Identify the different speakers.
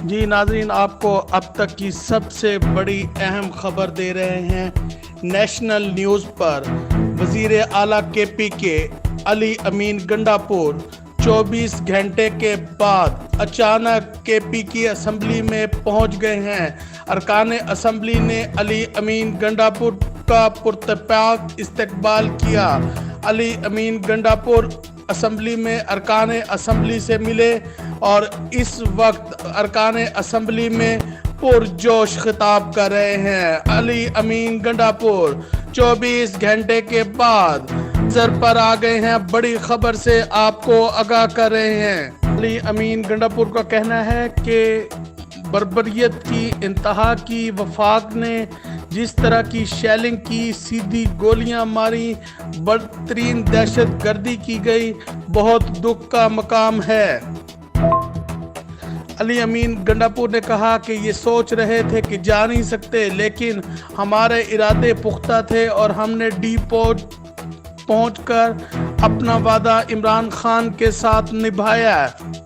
Speaker 1: جی ناظرین، آپ کو اب تک کی سب سے بڑی اہم خبر دے رہے ہیں نیشنل نیوز پر۔ وزیر اعلیٰ کے پی کے علی امین گنڈاپور 24 گھنٹے کے بعد اچانک کے پی کی اسمبلی میں پہنچ گئے ہیں۔ ارکان اسمبلی نے علی امین گنڈاپور کا پرتپاک استقبال کیا۔ علی امین گنڈاپور اسمبلی میں ارکان اسمبلی سے ملے اور اس وقت ارکان اسمبلی میں پرجوش خطاب کر رہے ہیں۔ علی امین گنڈاپور 24 گھنٹے کے بعد منظر پر آ گئے ہیں، بڑی خبر سے آپ کو آگاہ کر رہے ہیں۔ علی امین گنڈاپور کا کہنا ہے کہ بربریت کی انتہا کی، وفاق نے جس طرح کی شیلنگ کی، سیدھی گولیاں ماری، بدترین دہشت گردی کی گئی، بہت دکھ کا مقام ہے۔ علی امین گنڈاپور نے کہا کہ یہ سوچ رہے تھے کہ جا نہیں سکتے، لیکن ہمارے ارادے پختہ تھے اور ہم نے پہنچ کر اپنا وعدہ عمران خان کے ساتھ نبھایا ہے۔